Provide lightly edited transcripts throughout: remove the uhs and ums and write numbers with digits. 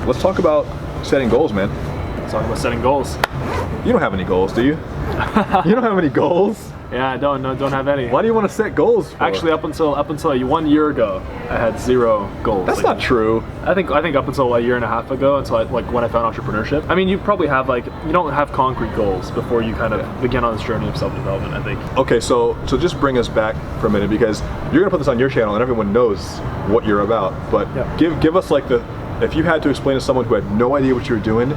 Let's talk about setting goals, man. Let's talk about setting goals. You don't have any goals, do you? You don't have any goals? Yeah, I don't have any. Why do you want to set goals for? Actually, up until 1 year ago, I had 0 goals. That's not true. I think up until a year and a half ago, until when I found entrepreneurship. I mean, you probably have you don't have concrete goals before you kind of begin on this journey of self-development, I think. Okay, so just bring us back for a minute, because you're gonna put this on your channel and everyone knows what you're about. But give us if you had to explain to someone who had no idea what you were doing,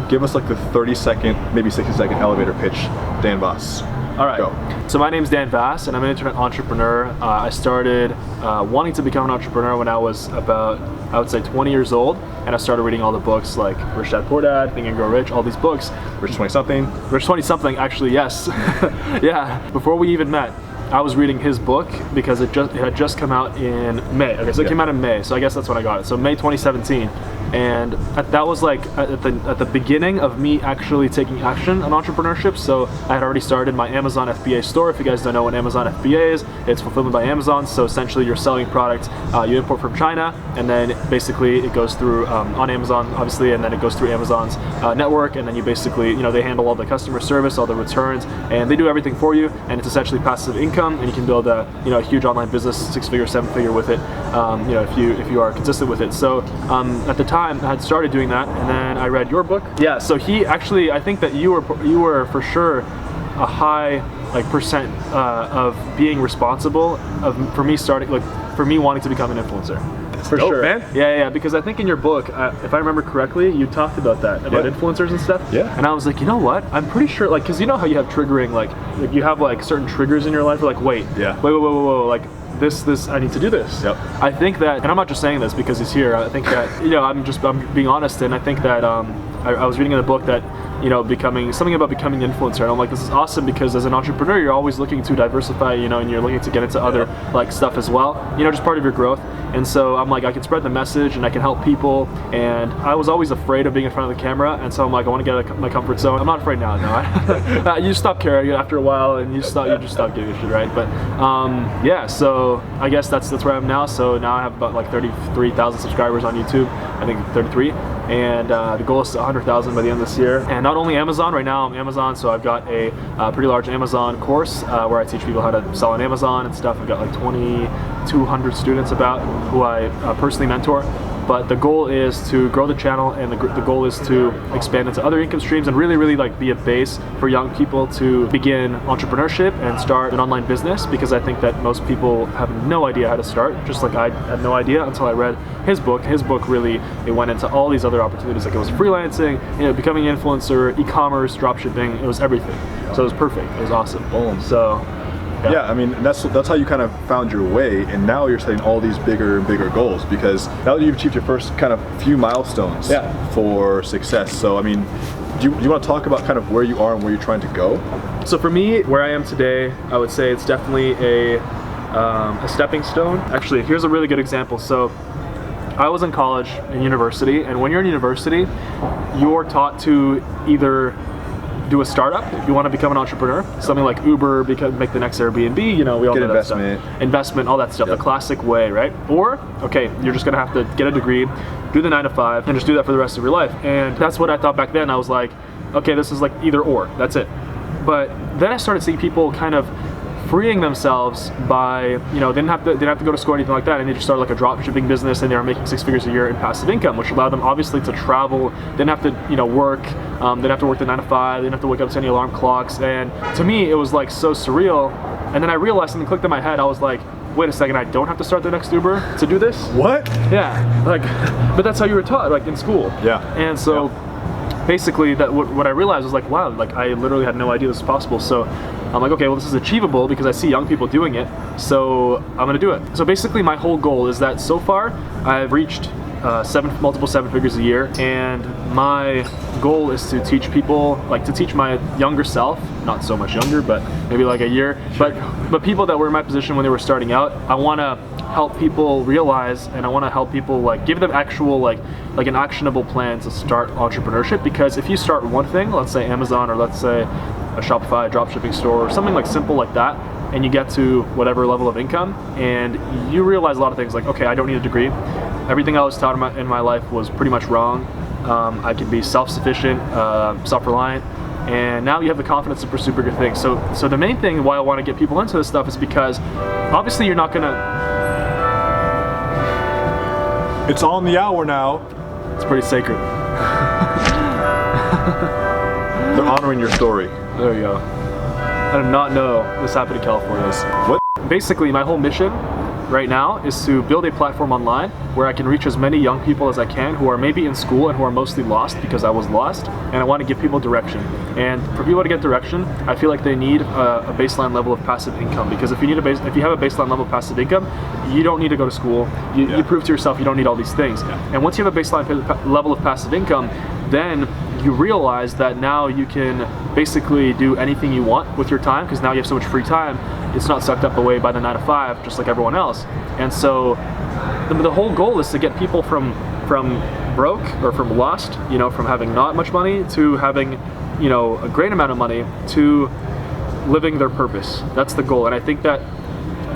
give us the 30-second, maybe 60-second elevator pitch, Dan Voss. All right. Go. So my name's Dan Voss, and I'm an internet entrepreneur. I started wanting to become an entrepreneur when I was about, I would say, 20 years old, and I started reading all the books like Rich Dad Poor Dad, Think and Grow Rich, all these books. Rich 20-something. Rich 20-something, actually, yes. Yeah. Before we even met, I was reading his book because it had just come out in May. Okay, so it came out in May, so I guess that's when I got it. So May 2017. And that was at the beginning of me actually taking action on entrepreneurship. So I had already started my Amazon FBA store. If you guys don't know what Amazon FBA is, it's fulfillment by Amazon. So essentially you're selling products you import from China, and then basically it goes through on Amazon, obviously, and then it goes through Amazon's network, and then you basically, they handle all the customer service, all the returns, and they do everything for you, and it's essentially passive income, and you can build a huge online business, 6-figure, 7-figure with it, if you are consistent with it. So at the time, I had started doing that, and then I read your book. Yeah, so I think that you were for sure a high percent of being responsible for me wanting to become an influencer. For sure, man. Yeah, because I think in your book, if I remember correctly, you talked about that, about influencers and stuff. Yeah. And I was like, you know what? I'm pretty sure, because you know how you have triggering, you have certain triggers in your life, wait, this, I need to do this. Yep. I think that, and I'm not just saying this because he's here, I think that, I'm being honest, and I think that I was reading in a book that, something about becoming an influencer, and I'm like, this is awesome, because as an entrepreneur, you're always looking to diversify, and you're looking to get into other stuff as well, just part of your growth. And so I'm like, I can spread the message and I can help people, and I was always afraid of being in front of the camera, and so I'm like, I want to get out of my comfort zone. I'm not afraid now, no. You stop caring after a while, and you just stop giving a shit, right? But yeah, so I guess that's where I am now. So now I have about 33,000 subscribers on YouTube, I think 33, and the goal is 100,000 by the end of this year. And not only Amazon, right now I'm Amazon, so I've got a pretty large Amazon course where I teach people how to sell on Amazon and stuff. I've got 2,200 students about who I personally mentor. But the goal is to grow the channel, and the goal is to expand into other income streams, and really be a base for young people to begin entrepreneurship and start an online business, because I think that most people have no idea how to start, just like I had no idea until I read his book. His book really, it went into all these other opportunities, it was freelancing, becoming an influencer, e-commerce, dropshipping, it was everything. So it was perfect, it was awesome. Boom. So. Yeah, I mean, that's how you kind of found your way, and now you're setting all these bigger and bigger goals, because now that you've achieved your first kind of few milestones for success. So I mean, do you want to talk about kind of where you are and where you're trying to go? So for me, where I am today, I would say it's definitely a stepping stone. Actually, here's a really good example. So I was in college and university, and when you're in university, you're taught to either do a startup if you want to become an entrepreneur, something like Uber, make the next Airbnb, we all know that stuff. Investment, all that stuff, the classic way, right? Or, okay, you're just gonna have to get a degree, do the 9-to-5, and just do that for the rest of your life. And that's what I thought back then. I was like, okay, this is either or, that's it. But then I started seeing people kind of freeing themselves by, they didn't have to go to school or anything like that, and they just started a drop shipping business, and they were making 6 figures a year in passive income, which allowed them obviously to travel, didn't have to, work, didn't have to work the 9-to-5, didn't have to wake up to any alarm clocks. And to me, it was so surreal. And then I realized, something clicked in my head, I was like, wait a second, I don't have to start the next Uber to do this? What? Yeah, but that's how you were taught, in school. Yeah. And so basically, what I realized was wow, I literally had no idea this was possible. So I'm like, okay, well, this is achievable because I see young people doing it, so I'm gonna do it. So basically, my whole goal is that so far I've reached multiple 7 figures a year, and my goal is to teach people, to teach my younger self, not so much younger, but maybe a year, but people that were in my position when they were starting out. I want to help people realize, and I want to help people give them actual an actionable plan to start entrepreneurship. Because if you start one thing, let's say Amazon, or let's say a Shopify dropshipping store, or something simple like that, and you get to whatever level of income, and you realize a lot of things okay, I don't need a degree, everything I was taught in my life was pretty much wrong. I could be self-sufficient, self-reliant, and now you have the confidence to pursue bigger things. So the main thing why I want to get people into this stuff is because obviously you're not gonna. It's on the hour now. It's pretty sacred. They're honoring your story. There you go. I did not know this happened in California. What? Basically, my whole mission right now is to build a platform online where I can reach as many young people as I can who are maybe in school and who are mostly lost because I was lost, and I want to give people direction. And for people to get direction, I feel like they need a baseline level of passive income, because if you have a baseline level of passive income, you don't need to go to school. You prove to yourself you don't need all these things. And once you have a baseline level of passive income, then you realize that now you can basically do anything you want with your time, because now you have so much free time. It's not sucked up away by the 9 to 5 just like everyone else. And so the whole goal is to get people from broke or from lost, from having not much money to having, a great amount of money to living their purpose. That's the goal. And I think that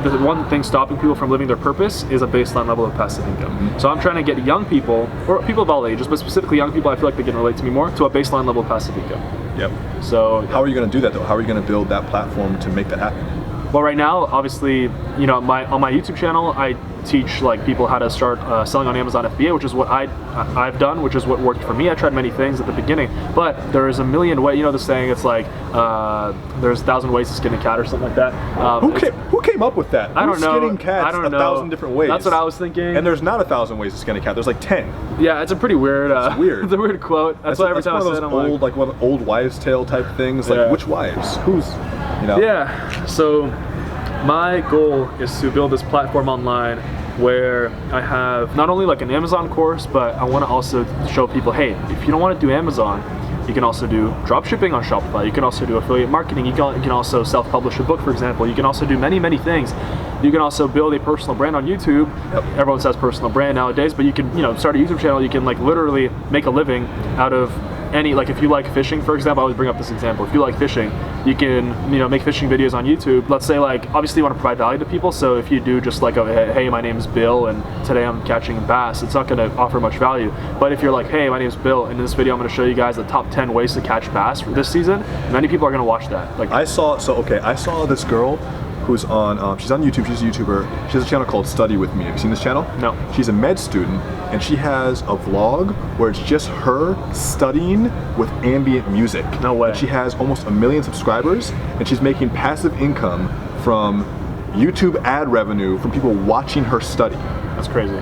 the one thing stopping people from living their purpose is a baseline level of passive income. So I'm trying to get young people, or people of all ages, but specifically young people, I feel like they can relate to me more, to a baseline level of passive income. Yep. So how are you going to do that though? How are you going to build that platform to make that happen? Well, right now, obviously, on my YouTube channel, I teach people how to start selling on Amazon FBA, which is what I've done, which is what worked for me. I tried many things at the beginning, but there is a million ways. The saying, it's like there's 1,000 ways to skin a cat or something like that. Who came up with that? I don't know. Skinning cats I don't know. 1,000 different ways. That's what I was thinking. And there's not 1,000 ways to skin a cat. There's like 10. Yeah, it's a pretty weird. It's weird. It's a weird quote. That's why every time I say it, I'm old, like one of the old wives' tale type things. Like which wives? Who's? Yeah. So my goal is to build this platform online where I have not only like an Amazon course, but I want to also show people, hey, if you don't want to do Amazon, you can also do drop shipping on Shopify. You can also do affiliate marketing. You can also self-publish a book, for example. You can also do many, many things. You can also build a personal brand on YouTube. Yep. Everyone says personal brand nowadays, but you can, start a YouTube channel. You can literally make a living out of any, if you like fishing, for example. I always bring up this example. If you like fishing, you can, make fishing videos on YouTube. Let's say, obviously you want to provide value to people. So if you do just hey, my name's Bill and today I'm catching bass, it's not going to offer much value. But if you're like, hey, my name's Bill, and in this video I'm going to show you guys the top 10 ways to catch bass for this season, many people are going to watch that. I saw this girl who's on, she's on YouTube, she's a YouTuber. She has a channel called Study With Me. Have you seen this channel? No. She's a med student, and she has a vlog where it's just her studying with ambient music. No way. And she has almost 1 million subscribers, and she's making passive income from YouTube ad revenue from people watching her study. That's crazy.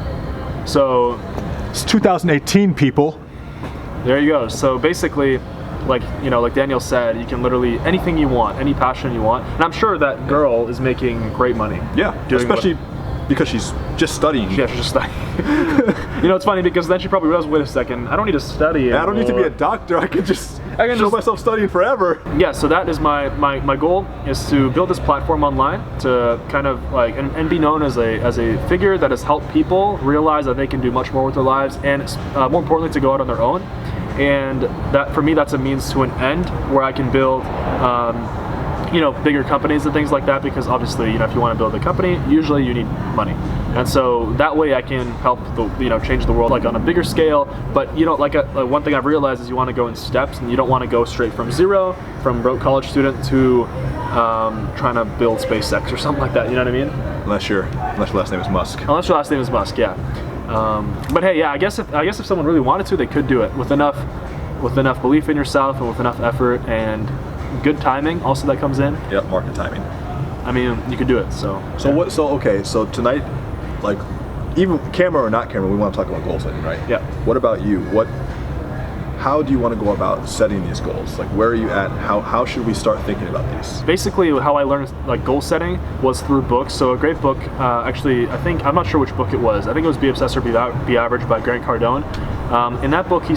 So, it's 2018, people. There you go. So basically, like Daniel said, you can literally anything you want, any passion you want. And I'm sure that girl is making great money. Yeah, especially because she's just studying. Yeah, she's just studying. It's funny because then she probably realized, wait a second, I don't need to study anymore. I don't need to be a doctor. I can just show myself studying forever. Yeah, so that is my goal, is to build this platform online to kind of and be known as a figure that has helped people realize that they can do much more with their lives, and more importantly, to go out on their own. And that, for me, that's a means to an end where I can build, bigger companies and things like that, because obviously, if you want to build a company, usually you need money. And so that way I can help change the world on a bigger scale. But one thing I've realized is you want to go in steps, and you don't want to go straight from zero, from broke college student to trying to build SpaceX or something like that. You know what I mean? Unless your last name is Musk. Unless your last name is Musk, yeah. But hey, yeah, I guess if someone really wanted to, they could do it with enough belief in yourself and with enough effort and good timing. Also, that comes in. Yep, market timing. I mean, you could do it. So tonight, even camera or not camera, we want to talk about goal setting, right? Yeah. What about you? How do you want to go about setting these goals? Where are you at? How should we start thinking about these? Basically, how I learned goal setting was through books. So a great book, actually, I'm not sure which book it was. I think it was Be Obsessed or Be Average by Grant Cardone. In that book, he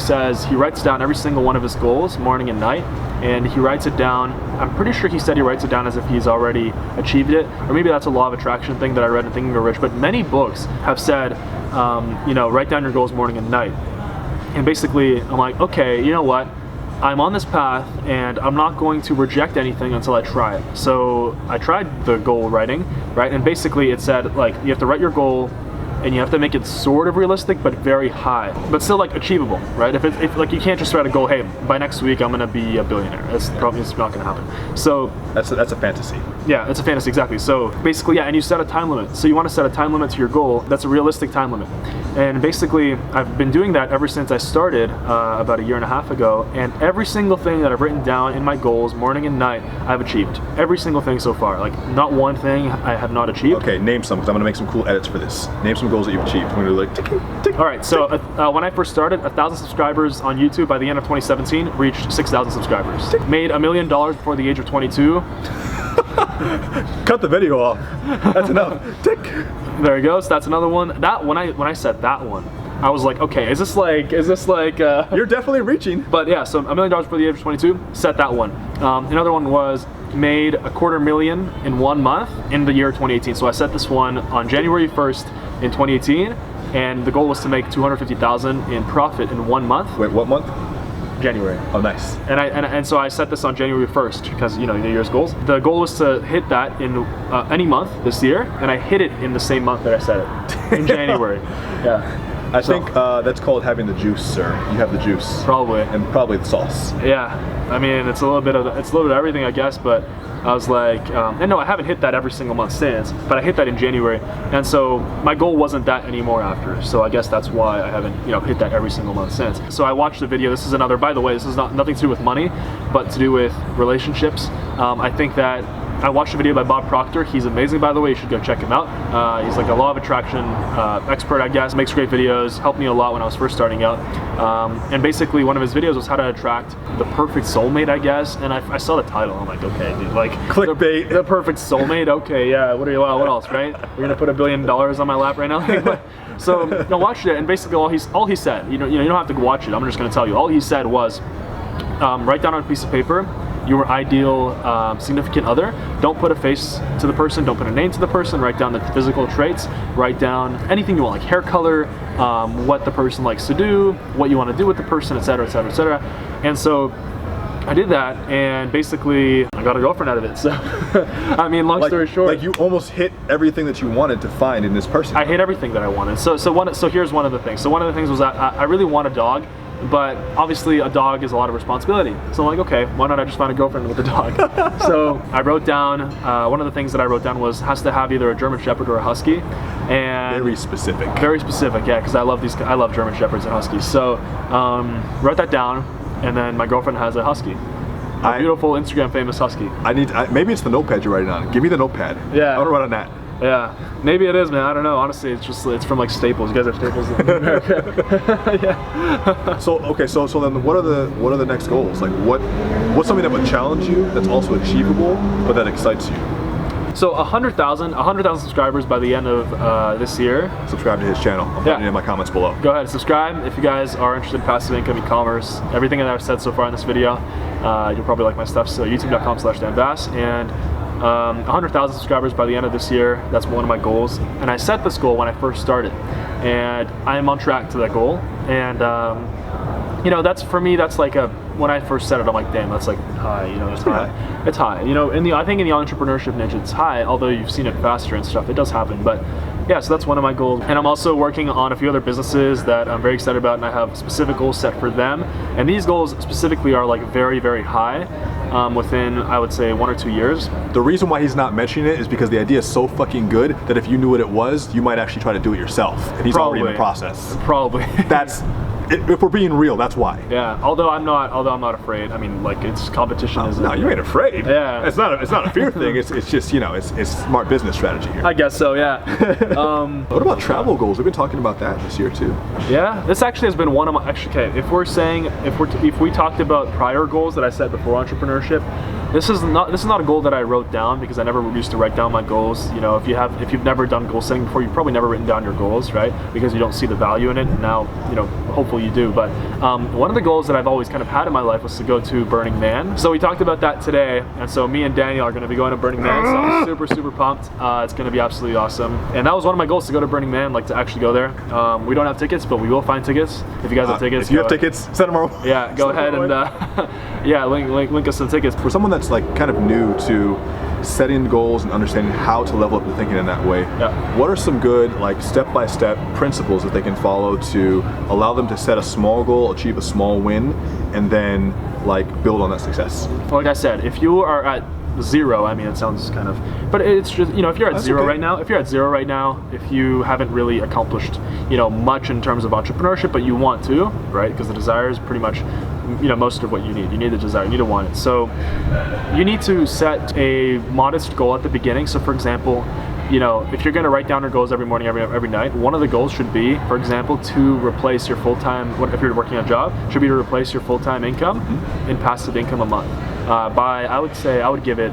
writes down every single one of his goals, morning and night, and he writes it down. I'm pretty sure he said he writes it down as if he's already achieved it, or maybe that's a law of attraction thing that I read in Think and Grow Rich. But many books have said, write down your goals morning and night. And basically, I'm like, okay, you know what? I'm on this path, and I'm not going to reject anything until I try it. So I tried the goal writing, right? And basically, it said you have to write your goal and you have to make it sort of realistic, but very high, but still like achievable, right? If like you can't just try to go, hey, by next week I'm gonna be a billionaire. It's not gonna happen. So that's a fantasy. Yeah, it's a fantasy, exactly. So basically, yeah, and you set a time limit. So you want to set a time limit to your goal that's a realistic time limit. And basically, I've been doing that ever since I started about a year and a half ago. And every single thing that I've written down in my goals, morning and night, I've achieved. Every single thing so far. Like, not one thing I have not achieved. Okay, name some, because I'm going to make some cool edits for this. Name some goals that you've achieved. We're going to do like, tick. All right, so when I first started, 1,000 subscribers on YouTube by the end of 2017, reached 6,000 subscribers. Tick. Made $1 million before the age of 22. Cut the video off. That's enough. Tick. There you go. So that's another one. That when I said that one, I was like, okay, is this like? You're definitely reaching. But yeah, so $1 million for the age of 22. Set that one. Another one was made $250,000 in 1 month in the year 2018. So I set this one on January 1st in 2018, and the goal was to make $250,000 in profit in 1 month. Wait, what month? January. Oh, nice. And so I set this on January 1st because, you know, New Year's goals. The goal was to hit that in any month this year, and I hit it in the same month that I set it, in January. Yeah. I think that's called having the juice, sir. You have the juice. Probably. And probably the sauce. Yeah. I mean, it's a little bit of everything, I guess, but I was like, and no, I haven't hit that every single month since, but I hit that in January, and so my goal wasn't that anymore after, so I guess that's why I haven't, you know, hit that every single month since. So I watched the video. This is another, by the way, this is nothing to do with money, but to do with relationships. I think that I watched a video by Bob Proctor. He's amazing, by the way. You should go check him out. He's like a law of attraction expert, I guess. Makes great videos. Helped me a lot when I was first starting out. And basically, one of his videos was how to attract the perfect soulmate, I guess. And I saw the title. I'm like, okay, dude, like clickbait. The perfect soulmate. Okay, yeah. What else, right? We're gonna put $1 billion on my lap right now. So I watched it, and basically all he said. You know, you don't have to watch it. I'm just gonna tell you. All he said was, write down on a piece of paper your ideal significant other. Don't put a face to the person, don't put a name to the person, write down the physical traits, write down anything you want, like hair color, what the person likes to do, what you want to do with the person, etc., etc., etc. And so I did that, and basically I got a girlfriend out of it. So I mean, long story short, like you almost hit everything that you wanted to find in this person. I hit everything that I wanted. So here's one of the things. So one of the things was that I really want a dog, but obviously a dog is a lot of responsibility. So I'm like, okay, why not I just find a girlfriend with a dog? So I wrote down, one of the things that I wrote down was has to have either a German Shepherd or a Husky. And very specific. Very specific, yeah, because I love German Shepherds and Huskies. So wrote that down, and then my girlfriend has a Husky. A beautiful Instagram famous Husky. Maybe it's the notepad you're writing on. Give me the notepad. Yeah. I want to write on that. Yeah, maybe it is, man. I don't know. Honestly, it's from like Staples. You guys have Staples in America. Yeah. So then what are the next goals? Like what's something that would challenge you that's also achievable but that excites you? So 100,000 subscribers by the end of this year. Subscribe to his channel. I'll put it in my comments below. Go ahead, subscribe if you guys are interested in passive income, e-commerce, everything that I've said so far in this video. You'll probably like my stuff. So youtube.com/DanBass, and 100,000 subscribers by the end of this year. That's one of my goals, and I set this goal when I first started, and I am on track to that goal. And you know, that's for me. That's like when I first set it, I'm like, damn, that's like high. You know, it's high. It's high. You know, I think in the entrepreneurship niche, it's high. Although you've seen it faster and stuff, it does happen. But yeah, so that's one of my goals. And I'm also working on a few other businesses that I'm very excited about, and I have specific goals set for them. And these goals specifically are like very, very high. Within, I would say, 1 or 2 years. The reason why he's not mentioning it is because the idea is so fucking good that if you knew what it was, you might actually try to do it yourself. And he's already in the process. Probably. If we're being real, that's why. Yeah. Although I'm not afraid. I mean, like, it's competition. No, you ain't afraid. Yeah. It's not a fear thing. It's just, you know, it's smart business strategy here. I guess so. Yeah. What about travel goals? We've been talking about that this year too. Yeah. This actually has been one of my. Actually, okay. If we talked about prior goals that I set before entrepreneurship, this is not a goal that I wrote down because I never used to write down my goals. You know, if you've never done goal setting before, you've probably never written down your goals, right? Because you don't see the value in it. And now, you know, hopefully you do. But one of the goals that I've always kind of had in my life was to go to Burning Man. So we talked about that today, and so me and Daniel are going to be going to Burning Man. So I'm super pumped. It's going to be absolutely awesome. And that was one of my goals, to go to Burning Man, like to actually go there. We don't have tickets, but we will find tickets. If you guys have tickets, if you have tickets, send them our way. Yeah, go ahead and yeah, link us some tickets. For someone that's like kind of new to setting goals and understanding how to level up the thinking in that way. Yeah. What are some good like step-by-step principles that they can follow to allow them to set a small goal, achieve a small win, and then like build on that success? Like I said, if you are at 0, I mean, it sounds kind of, but it's just, you know, if you're at That's 0 okay. right now, if you haven't really accomplished, you know, much in terms of entrepreneurship, but you want to, right? Because the desire is pretty much, you know, most of what you need. You need the desire, you need to want it. So you need to set a modest goal at the beginning. So for example, you know, if you're going to write down your goals every morning, every night, one of the goals should be, for example, to replace your full-time, if you're working a job, should be to replace your full-time income in passive income a month. I would say, I would give it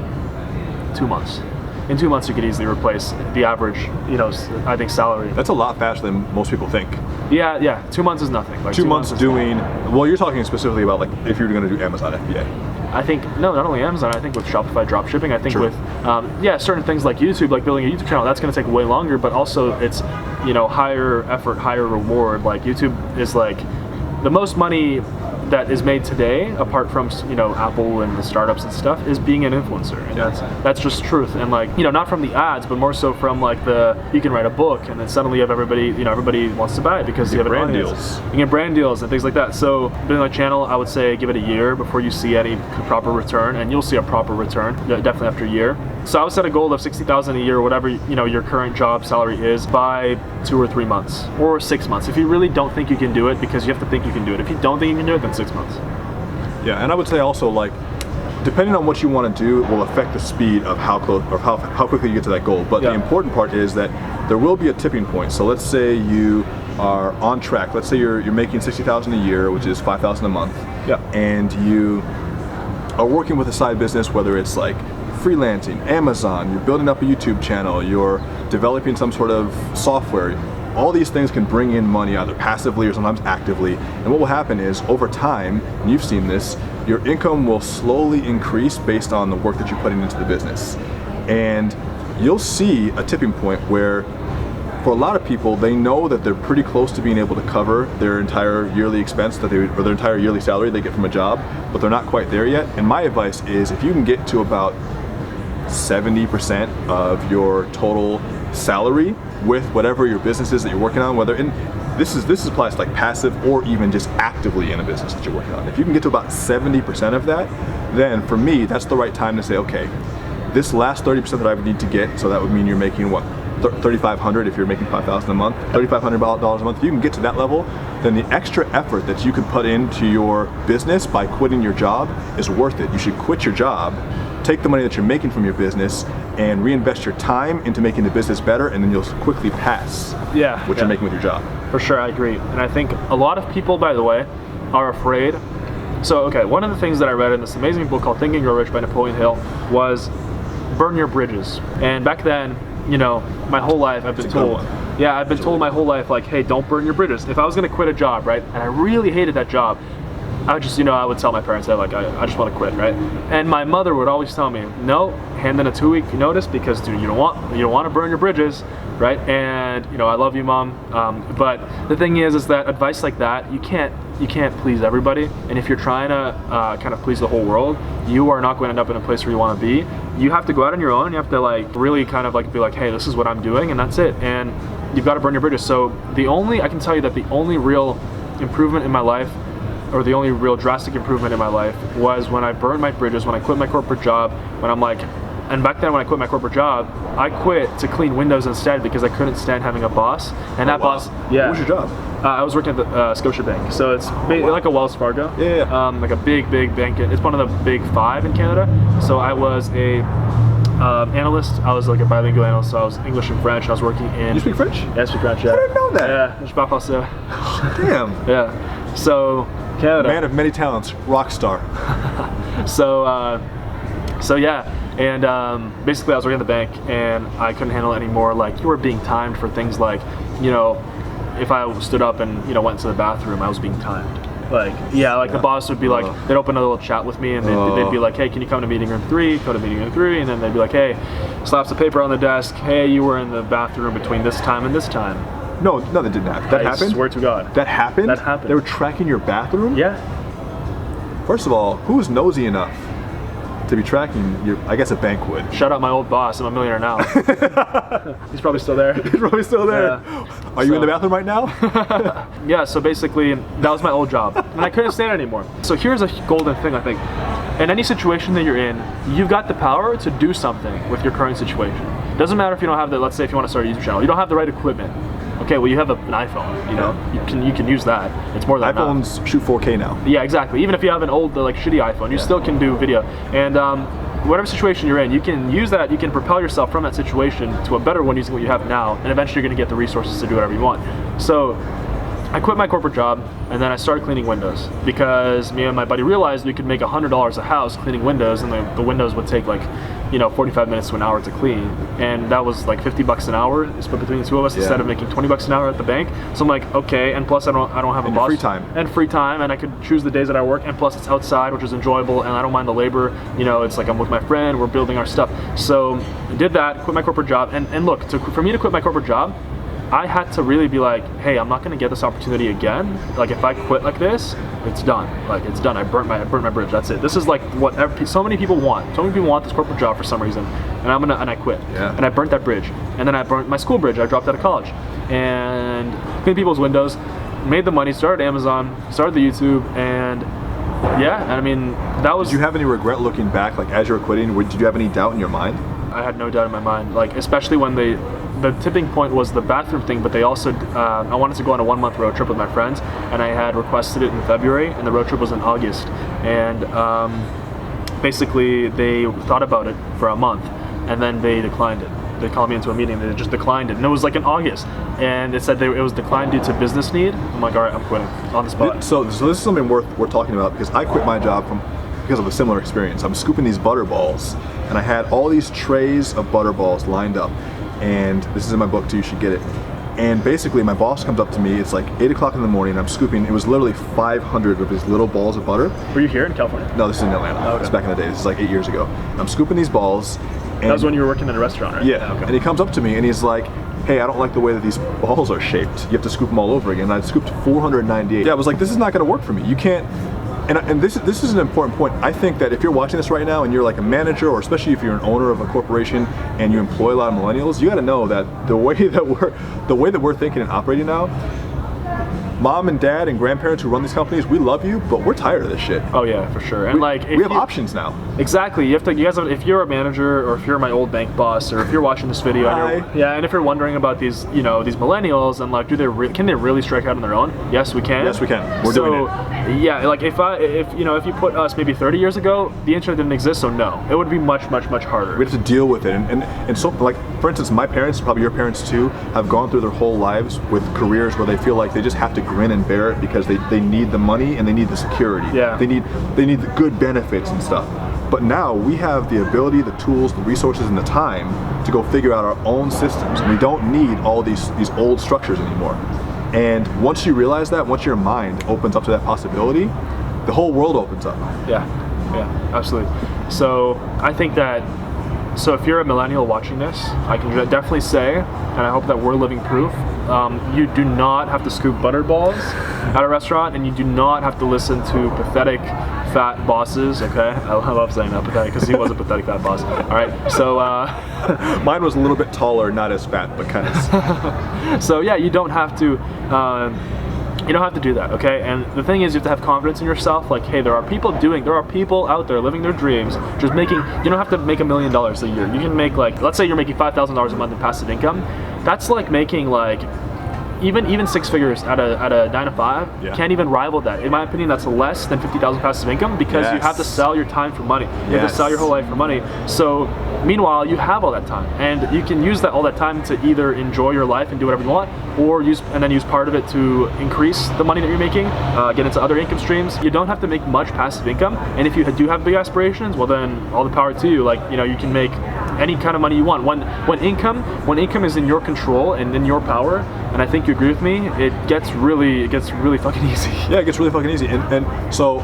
2 months. In 2 months, you could easily replace the average, you know, I think salary. That's a lot faster than most people think. Yeah, 2 months is nothing. Like 2 months doing, well, you're talking specifically about like if you're going to do Amazon FBA. I think, no, not only Amazon, I think with Shopify dropshipping, I think True. with, certain things like YouTube, like building a YouTube channel, that's going to take way longer, but also it's, you know, higher effort, higher reward. Like YouTube is like the most money that is made today, apart from, you know, Apple and the startups and stuff, is being an influencer, and that's just truth. And like, you know, not from the ads, but more so from like you can write a book, and then suddenly you have everybody wants to buy it because you have brand an audience. You get brand deals and things like that. So building a channel, I would say give it a year before you see any proper return, and you'll see a proper return definitely after a year. So I would set a goal of 60,000 a year, or whatever, you know, your current job salary is, by 2 or 3 months or 6 months. If you really don't think you can do it, because you have to think you can do it. If you don't think you can do it, then 6 months. Yeah, and I would say also, like, depending on what you want to do will affect the speed of how close or how quickly you get to that goal. But the important part is that there will be a tipping point. So let's say you are on track. Let's say you're making 60,000 a year, which is 5,000 a month. Yeah. And you are working with a side business, whether it's like freelancing, Amazon, you're building up a YouTube channel, you're developing some sort of software. All these things can bring in money either passively or sometimes actively. And what will happen is over time, and you've seen this, your income will slowly increase based on the work that you're putting into the business. And you'll see a tipping point where for a lot of people, they know that they're pretty close to being able to cover their entire yearly expense or their entire yearly salary they get from a job, but they're not quite there yet. And my advice is if you can get to about 70% of your total salary with whatever your business is that you're working on, whether this applies to like passive or even just actively in a business that you're working on. If you can get to about 70% of that, then for me, that's the right time to say, okay, this last 30% that I would need to get, so that would mean you're making what, $3,500 if you're making $5,000 a month, $3,500 a month. If you can get to that level, then the extra effort that you can put into your business by quitting your job is worth it. You should quit your job, take the money that you're making from your business, and reinvest your time into making the business better, and then you'll quickly pass what you're making with your job. For sure, I agree. And I think a lot of people, by the way, are afraid. So, okay, one of the things that I read in this amazing book called Think and Grow Rich by Napoleon Hill was burn your bridges. And back then, you know, my whole life I've been told, I've been told my whole life, like, hey, don't burn your bridges. If I was gonna quit a job, right, and I really hated that job, I would just, I would tell my parents that, like, I just want to quit, right? And my mother would always tell me, no, hand in a 2-week notice, because, dude, you don't want to burn your bridges, right? And, I love you, Mom. But the thing is that advice like that, you can't please everybody. And if you're trying to kind of please the whole world, you are not going to end up in a place where you want to be. You have to go out on your own. You have to, like, really kind of like be like, hey, this is what I'm doing, and that's it. And you've got to burn your bridges. So I can tell you that the only real improvement in my life, or the only real drastic improvement in my life, was when I burned my bridges, when I quit my corporate job, and back then when I quit my corporate job, I quit to clean windows instead because I couldn't stand having a boss. And boss, What was your job? I was working at the Scotiabank, so it's like a Wells Fargo. Like a big bank. It's one of the big 5 in Canada. So I was a analyst. I was like a bilingual analyst, so I was English and French. I was working in... You speak French? Yeah, I speak French, yeah. I didn't know that. Yeah, je parle français. Damn. Yeah. So, Canada. Man of many talents, rock star. So yeah, and basically I was working at the bank, and I couldn't handle it anymore. Like, you were being timed for things like, if I stood up and went to the bathroom, I was being timed. Like, the boss would be like, they'd open a little chat with me, and they'd be like, hey, can you come to meeting room 3? Go to meeting room 3, and then they'd be like, hey, slaps of paper on the desk. Hey, you were in the bathroom between this time and this time. No, that didn't happen. That happened? I swear to God. That happened? That happened. They were tracking your bathroom? Yeah. First of all, who's nosy enough to be tracking your, I guess a bank would. Shout out my old boss, I'm a millionaire now. He's probably still there. He's probably still there. Yeah. Are you in the bathroom right now? Yeah, so basically, that was my old job, and I couldn't stand it anymore. So here's a golden thing, I think. In any situation that you're in, you've got the power to do something with your current situation. Doesn't matter if you don't have the, let's say if you want to start a YouTube channel, you don't have the right equipment. Okay, well you have an iPhone, you know, you can use that. It's more than enough. iPhones shoot 4K now. Yeah, exactly. Even if you have an old, like shitty iPhone, you still can do video. And whatever situation you're in, you can use that, you can propel yourself from that situation to a better one using what you have now, and eventually you're gonna get the resources to do whatever you want. So I quit my corporate job, and then I started cleaning windows because me and my buddy realized we could make $100 a house cleaning windows, and the windows would take like, you know, 45 minutes to an hour to clean, and that was like 50 bucks an hour split between the two of us instead of making 20 bucks an hour at the bank. So I'm like, okay, and plus I don't have a boss. Free time. And free time, and I could choose the days that I work, and plus it's outside, which is enjoyable, and I don't mind the labor. You know, it's like I'm with my friend, we're building our stuff. So I did that, quit my corporate job, and look, for me to quit my corporate job, I had to really be like, hey, I'm not gonna get this opportunity again. Like if I quit like this, it's done. Like it's done. I burnt my bridge. That's it. This is like what so many people want. So many people want this corporate job for some reason, and I quit. Yeah. And I burnt that bridge, and then I burnt my school bridge. I dropped out of college, and cleaned people's windows, made the money, started Amazon, started the YouTube, and yeah. And I mean, that was. Did you have any regret looking back? Like as you were quitting, did you have any doubt in your mind? I had no doubt in my mind. Like especially when the tipping point was the bathroom thing, but they also, I wanted to go on a 1-month road trip with my friends, and I had requested it in February, and the road trip was in August. And basically they thought about it for a month, and then they declined it. They called me into a meeting, they just declined it, and it was like in August, and it said it was declined due to business need. I'm like, all right, I'm quitting on the spot. So this is something worth talking about, because I quit my job because of a similar experience. I'm scooping these butter balls, and I had all these trays of butter balls lined up. And this is in my book too, you should get it. And basically my boss comes up to me, it's like 8 o'clock in the morning, I'm scooping, it was literally 500 of these little balls of butter. Were you here in California? No, this is in Atlanta. Oh, okay. It's back in the day, this is like 8 years ago. I'm scooping these balls. And that was when you were working at a restaurant, right? Yeah, okay. And he comes up to me and he's like, hey, I don't like the way that these balls are shaped. You have to scoop them all over again. And I scooped 498. Yeah, I was like, this is not gonna work for me. You can't, and this is an important point. I think that if you're watching this right now and you're like a manager, or especially if you're an owner of a corporation and you employ a lot of millennials, you got to know that the way that we're thinking and operating now, mom and dad and grandparents who run these companies, we love you, but we're tired of this shit. Oh yeah, for sure. And we have options now. Exactly. You guys have, if you're a manager, or if you're my old bank boss, or if you're watching this video, and if you're wondering about these, you know, these millennials, and like, can they really strike out on their own? Yes, we can. Yes, we can. We're doing it. Yeah, like if you put us maybe 30 years ago, the internet didn't exist, so no, it would be much harder. We have to deal with it, and so, like, for instance, my parents, probably your parents too, have gone through their whole lives with careers where they feel like they just have to grin and bear it because they need the money and they need the security. Yeah. They need the good benefits and stuff. But now we have the ability, the tools, the resources, and the time to go figure out our own systems. And we don't need all these old structures anymore. And once you realize that, once your mind opens up to that possibility, the whole world opens up. Yeah, absolutely. So I think that, so if you're a millennial watching this, I can definitely say, and I hope that we're living proof, you do not have to scoop butterballs at a restaurant, and you do not have to listen to pathetic fat bosses, okay? I love saying that, pathetic, because he was a pathetic fat boss. All right, so mine was a little bit taller, not as fat, but kind of. So yeah, you don't have to do that, okay? And the thing is, you have to have confidence in yourself. Like, hey, there are people out there living their dreams, just making, you don't have to make $1 million a year. You can make, like, let's say you're making $5,000 a month in passive income. That's like making like, even 6 figures at a 9 to 5 can't even rival that. In my opinion, that's less than 50,000 passive income, because you have to sell your time for money. You have to sell your whole life for money. So meanwhile, you have all that time, and you can use all that time to either enjoy your life and do whatever you want, or use part of it to increase the money that you're making, get into other income streams. You don't have to make much passive income, and if you do have big aspirations, well then all the power to you. Like, you know, you can make any kind of money you want. When income is in your control and in your power, and I think you agree with me, it gets really fucking easy. Yeah, it gets really fucking easy. And so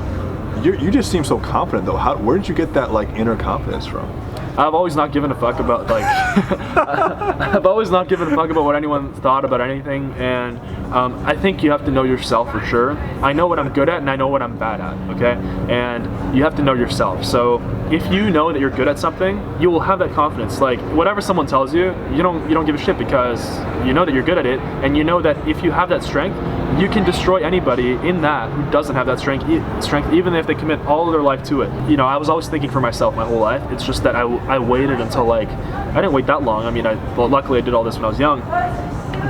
you just seem so confident though. Where did you get that like inner confidence from? I've always not given a fuck about like I've always not given a fuck about what anyone thought about anything, and I think you have to know yourself for sure. I know what I'm good at and I know what I'm bad at, okay? And you have to know yourself. So if you know that you're good at something, you will have that confidence. Like whatever someone tells you, you don't give a shit, because you know that you're good at it, and you know that if you have that strength, you can destroy anybody in that who doesn't have that strength, even if they commit all of their life to it. You know, I was always thinking for myself my whole life. It's just that I waited until like, I didn't wait that long. I mean, well, luckily I did all this when I was young,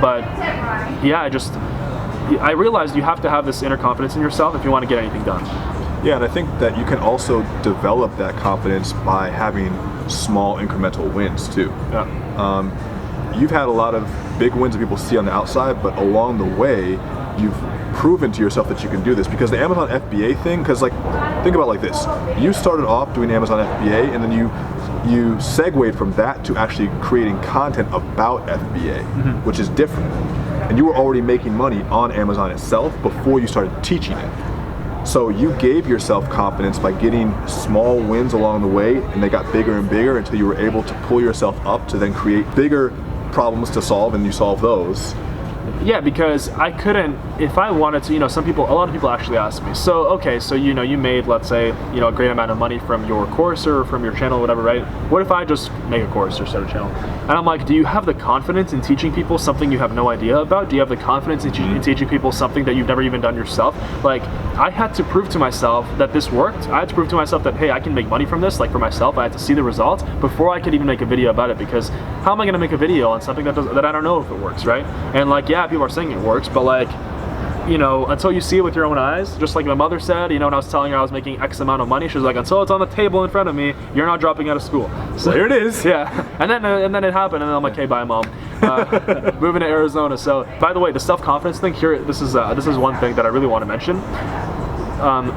but yeah, I realized you have to have this inner confidence in yourself if you want to get anything done. Yeah, and I think that you can also develop that confidence by having small incremental wins too. Yeah. You've had a lot of big wins that people see on the outside, but along the way, you've proven to yourself that you can do this. Because the Amazon FBA thing, because like, think about it like this. You started off doing Amazon FBA, and then you segued from that to actually creating content about FBA, which is different. And you were already making money on Amazon itself before you started teaching it. So you gave yourself confidence by getting small wins along the way, and they got bigger and bigger until you were able to pull yourself up to then create bigger problems to solve, and you solve those. Yeah, because I couldn't, if I wanted to, you know, a lot of people actually ask me, so, okay, so, you know, you made, let's say, you know, a great amount of money from your course or from your channel or whatever, right? What if I just make a course or start a channel? And I'm like, do you have the confidence in teaching people something you have no idea about? Do you have the confidence in teaching people something that you've never even done yourself? Like, I had to prove to myself that this worked. I had to prove to myself that, hey, I can make money from this, like for myself. I had to see the results before I could even make a video about it, because how am I gonna make a video on something that I don't know if it works, right? And like, yeah, people are saying it works, but like, you know, until you see it with your own eyes, just like my mother said, you know, when I was telling her I was making X amount of money, she was like, until it's on the table in front of me, you're not dropping out of school. So here it is. Yeah, and then it happened, and then I'm like, hey, bye, mom. Moving to Arizona. So, by the way, the self-confidence thing here, this is one thing that I really want to mention.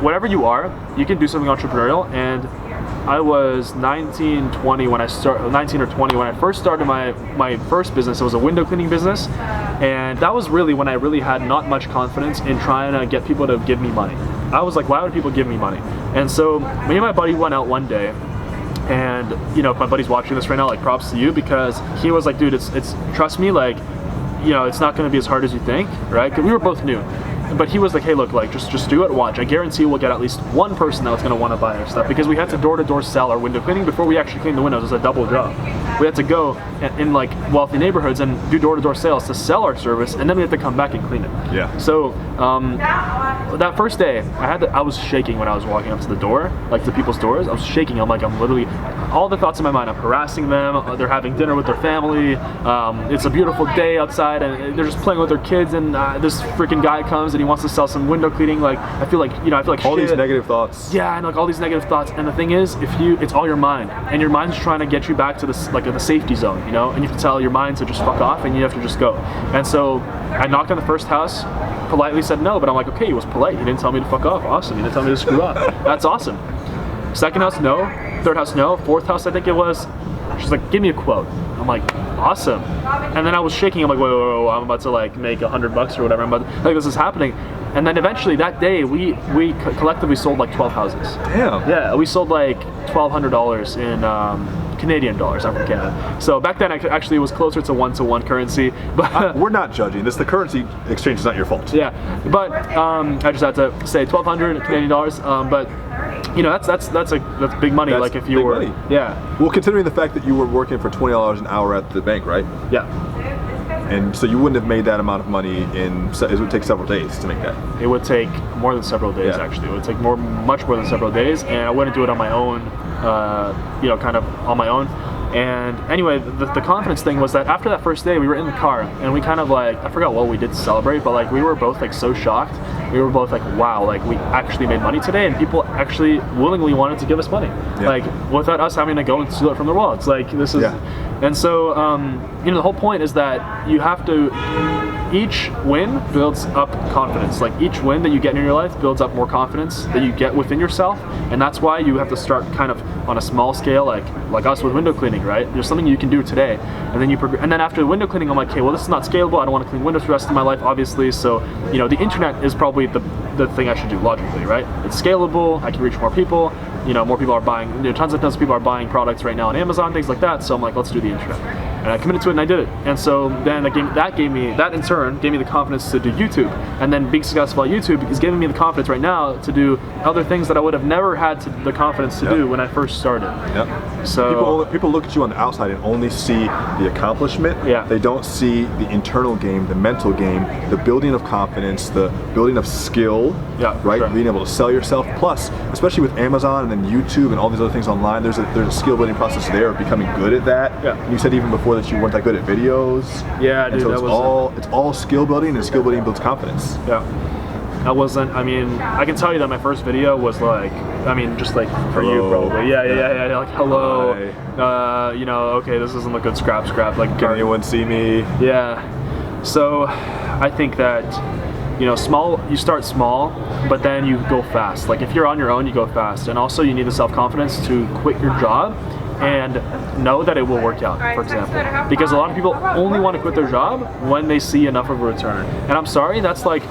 Whatever you are, you can do something entrepreneurial, and I was 19 or 20 when I first started my first business. It was a window cleaning business, and that was really when I really had not much confidence in trying to get people to give me money. I was like, why would people give me money? And so me and my buddy went out one day, and you know, if my buddy's watching this right now, like, props to you, because he was like, dude, it's trust me, like, you know, it's not going to be as hard as you think, right? Because we were both new. But he was like, hey, look, like, just do it, watch. I guarantee we'll get at least one person that's going to want to buy our stuff, because we had to door-to-door sell our window cleaning before we actually cleaned the windows. It was a double job. We had to go in like wealthy neighborhoods and do door-to-door sales to sell our service, and then we had to come back and clean it. Yeah. So that first day, I was shaking when I was walking up to the door, like to people's doors. I was shaking. I'm literally, all the thoughts in my mind. I'm harassing them. They're having dinner with their family. It's a beautiful day outside, and they're just playing with their kids. And this freaking guy comes and he wants to sell some window cleaning. Like, I feel like all shit. These negative thoughts. Yeah, and like all these negative thoughts. And the thing is, it's all your mind, and your mind's trying to get you back to this, like, the safety zone, you know. And you have to tell your mind to just fuck off, and you have to just go. And so I knocked on the first house, politely said no, but I'm like, okay, he was polite. He didn't tell me to fuck off. Awesome. He didn't tell me to screw up. That's awesome. Second house, no. Third house, no. Fourth house, I think it was. She's like, give me a quote. I'm like, awesome. And then I was shaking. I'm like, whoa, I'm about to like make $100 or whatever. Like, this is happening. And then eventually that day, we collectively sold like 12 houses. Damn. Yeah, we sold like $1,200 in Canadian dollars. I'm from Canada. So back then, actually, it was closer to 1-to-1 currency. But we're not judging. The currency exchange is not your fault. Yeah, but I just had to say 1,200 Canadian dollars. But you know, that's big money. That's like if you were, money. Yeah. Well, considering the fact that you were working for $20 an hour at the bank, right? Yeah. And so you wouldn't have made that amount of money it would take several days to make that. It would take more than several days, actually. It would take much more than several days, and I wouldn't do it on my own, you know, kind of on my own. And anyway, the confidence thing was that after that first day, we were in the car, and we kind of like, I forgot what we did to celebrate, but like we were both like so shocked. We were both like, wow, like we actually made money today, and people actually willingly wanted to give us money, like without us having to go and steal it from their wallets. Like this is, and so you know, the whole point is that you have to each win builds up confidence. Like each win that you get in your life builds up more confidence that you get within yourself, and that's why you have to start kind of on a small scale, like us with window cleaning, right? There's something you can do today, and then and then after the window cleaning, I'm like, okay, well, this is not scalable. I don't want to clean windows for the rest of my life, obviously. So, you know, the internet is probably the thing I should do logically, right? It's scalable. I can reach more people. You know, more people are buying. You know, tons of people are buying products right now on Amazon, things like that. So I'm like, let's do the internet. And I committed to it and I did it. And so then that in turn gave me the confidence to do YouTube. And then being successful at YouTube is giving me the confidence right now to do other things that I would have never had the confidence to do when I first started. Yep. So people look at you on the outside and only see the accomplishment. Yeah. They don't see the internal game, the mental game, the building of confidence, the building of skill. Yeah, right. Sure. Being able to sell yourself. Plus, especially with Amazon and then YouTube and all these other things online, there's a skill building process there of becoming good at that. Yeah. And you said even before that you weren't that good at videos. Yeah, and dude, so it's all skill building, and skill building builds confidence. Yeah. I mean, I can tell you that my first video was like, I mean, just like for hello. you probably. Yeah, like hello. You know, okay, this doesn't look good, scrap, like Can anyone see me? Yeah. So I think that, you know, you start small, but then you go fast. Like if you're on your own, you go fast. And also you need the self-confidence to quit your job and know that it will work out, for example. Because a lot of people only want to quit their job when they see enough of a return. And I'm sorry, that's like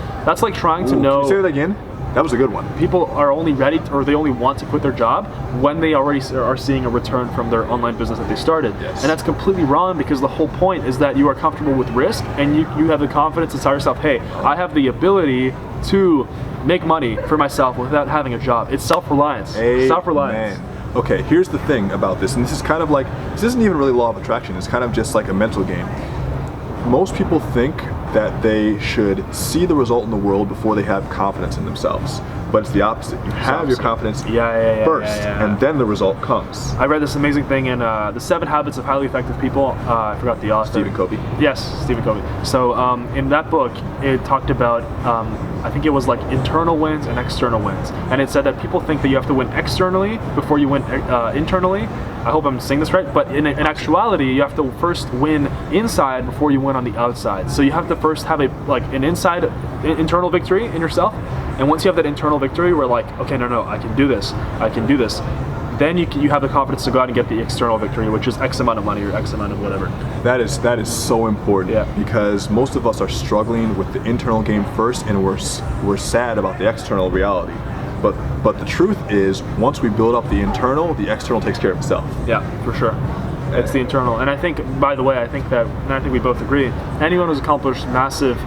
trying to know. Can you say that again? That was a good one. People are only ready or they only want to quit their job when they already are seeing a return from their online business that they started. Yes. And that's completely wrong, because the whole point is that you are comfortable with risk and you have the confidence inside yourself, hey, I have the ability to make money for myself without having a job. It's self-reliance. Self-reliance. Okay, here's the thing about this, and this is kind of like, this isn't even really law of attraction, it's kind of just like a mental game. Most people think that they should see the result in the world before they have confidence in themselves. But it's the opposite. You have your confidence first, and then the result comes. I read this amazing thing in The 7 Habits of Highly Effective People. I forgot the author. Stephen Covey. Yes, Stephen Covey. So in that book, it talked about, I think it was like internal wins and external wins. And it said that people think that you have to win externally before you win internally. I hope I'm saying this right, but in actuality, you have to first win inside before you win on the outside. So you have to first have an internal victory in yourself, and once you have that internal victory, we're like, okay, no, I can do this. Then you have the confidence to go out and get the external victory, which is X amount of money or X amount of whatever. That is so important, because most of us are struggling with the internal game first, and we're sad about the external reality. But the truth is, once we build up the external takes care of itself. Yeah, for sure. It's the internal. And I think, by the way, I think we both agree, anyone who's accomplished massive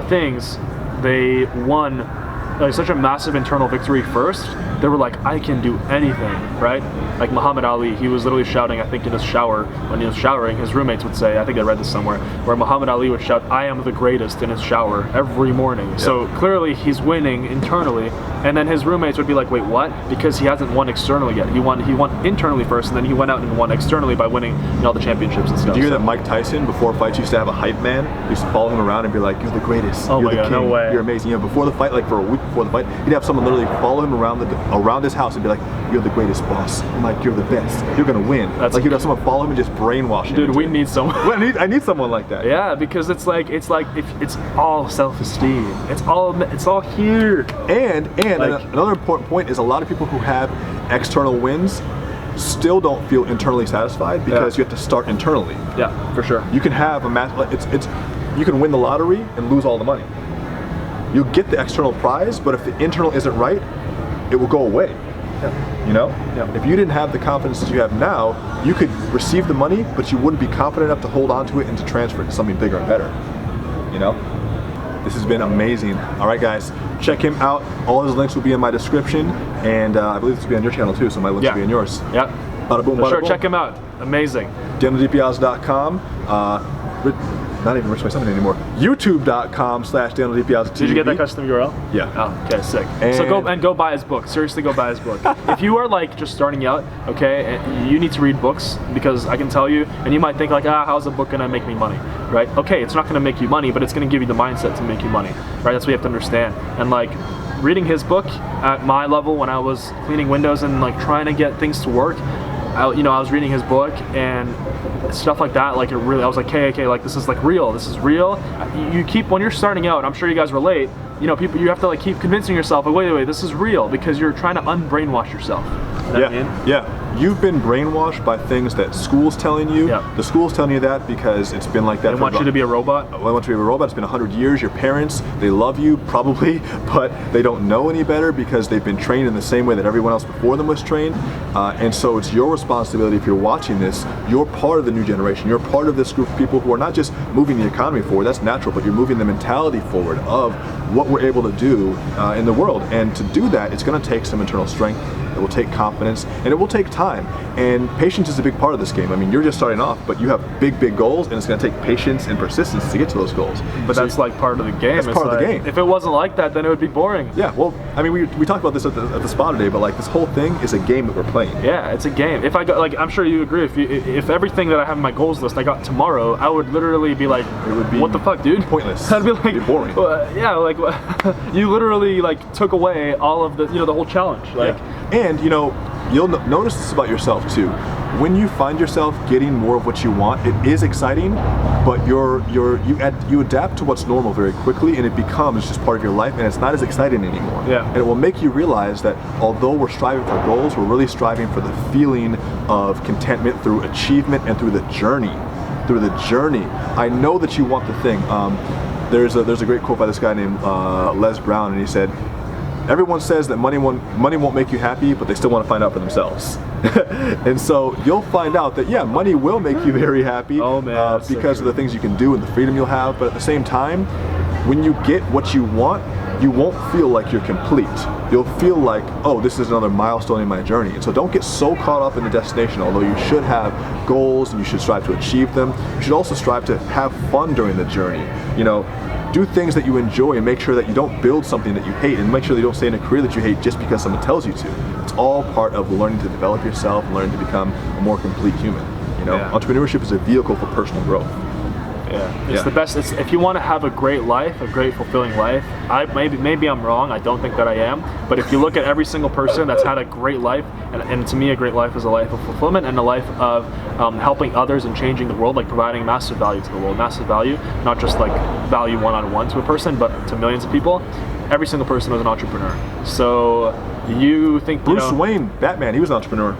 things, they won such a massive internal victory first. They were like, I can do anything, right? Like Muhammad Ali, he was literally shouting, I think in his shower, when he was showering, his roommates would say, I think I read this somewhere, where Muhammad Ali would shout, I am the greatest in his shower every morning. Yep. So clearly he's winning internally, and then his roommates would be like, wait, what? Because he hasn't won externally yet. He won internally first, and then he went out and won externally by winning all the championships and stuff. Do you hear that Mike Tyson, before fights, used to have a hype man? He used to follow him around and be like, you're the greatest. Oh you're my the God, king. no way. You're amazing. You know, before the fight, like for a week before the fight, he'd have someone literally follow him around his house and be like, you're the greatest boss. I'm like, you're the best. You're gonna win. That's like, you'd have someone follow him and just brainwash him. Dude, we need someone. I need someone like that. Yeah, because it's like if it's all self-esteem. It's all here. And another important point is, a lot of people who have external wins still don't feel internally satisfied, because you have to start internally. Yeah, for sure. You can have you can win the lottery and lose all the money. You'll get the external prize, but if the internal isn't right, it will go away. Yeah. You know? Yeah. If you didn't have the confidence that you have now, you could receive the money, but you wouldn't be confident enough to hold on to it and to transfer it to something bigger and better. You know? This has been amazing. All right, guys, check him out. All his links will be in my description, and I believe this will be on your channel too, so my links will be in yours. Yeah. Bada boom, For bada sure, boom. check him out. Amazing. DanielDiPiazza.com. Not even Rich by Something anymore. YouTube.com/DanielDiPiazza TV. Did you get that custom URL? Yeah. Oh, okay, sick. So go buy his book. Seriously, go buy his book. If you are like just starting out, okay, and you need to read books, because I can tell you, and you might think like, how's a book gonna make me money, right? Okay, it's not gonna make you money, but it's gonna give you the mindset to make you money, right? That's what you have to understand. And like, reading his book at my level when I was cleaning windows and like trying to get things to work, I was reading his book and stuff like that. Like I was like, okay, like this is like real. This is real. You keep, when you're starting out, I'm sure you guys relate. People, you have to like keep convincing yourself, like, wait, this is real, because you're trying to unbrainwash yourself. You know what I mean? Yeah. You've been brainwashed by things that school's telling you. Yeah. The school's telling you that because it's been like that. They want you to be a robot. They want you to be a robot. It's been 100 years. Your parents, they love you probably, but they don't know any better because they've been trained in the same way that everyone else before them was trained. And so it's your responsibility, if you're watching this, you're part of the new generation. You're part of this group of people who are not just moving the economy forward, that's natural, but you're moving the mentality forward of what we're able to do in the world. And to do that, it's going to take some internal strength. It will take confidence, and it will take time. And patience is a big part of this game. I mean, you're just starting off, but you have big goals, and it's going to take patience and persistence to get to those goals. But that's like part of the game. That's part of the game. If it wasn't like that, then it would be boring. Yeah, well, I mean, we talked about this at the spa today, but like this whole thing is a game that we're playing. Yeah, it's a game. If I got, like, I'm sure you agree, if everything that I have in my goals list I got tomorrow, I would literally be like, it would be what the fuck, dude? Pointless. I'd be like, it'd be boring. Yeah, like you literally like took away all of the the whole challenge. Like, and you'll notice this about yourself too. When you find yourself getting more of what you want, it is exciting, but you adapt to what's normal very quickly, and it becomes just part of your life, and it's not as exciting anymore. Yeah. And it will make you realize that although we're striving for goals, we're really striving for the feeling of contentment through achievement and through the journey. Through the journey. I know that you want the thing. There's a great quote by this guy named Les Brown, and he said, everyone says that money won't make you happy, but they still want to find out for themselves. And so you'll find out that, yeah, money will make you very happy because of the things you can do and the freedom you'll have. But at the same time, when you get what you want, you won't feel like you're complete. You'll feel like, oh, this is another milestone in my journey. And so don't get so caught up in the destination, although you should have goals and you should strive to achieve them. You should also strive to have fun during the journey. Do things that you enjoy and make sure that you don't build something that you hate, and make sure that you don't stay in a career that you hate just because someone tells you to. It's all part of learning to develop yourself, learning to become a more complete human. Entrepreneurship is a vehicle for personal growth. Yeah, it's the best. If you want to have a great life, a great fulfilling life, maybe I'm wrong, I don't think that I am, but if you look at every single person that's had a great life, and to me a great life is a life of fulfillment and a life of helping others and changing the world, like providing massive value to the world, massive value, not just like value one-on-one to a person, but to millions of people. Every single person was an entrepreneur. So you think Bruce Wayne, Batman, he was an entrepreneur.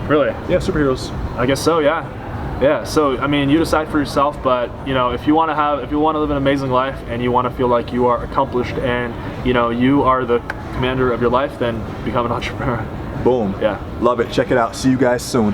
Really? Yeah, superheroes. I guess so, yeah. Yeah, so I mean, you decide for yourself, but if you want to live an amazing life and you want to feel like you are accomplished and you are the commander of your life, then become an entrepreneur. Boom. Yeah. Love it. Check it out. See you guys soon.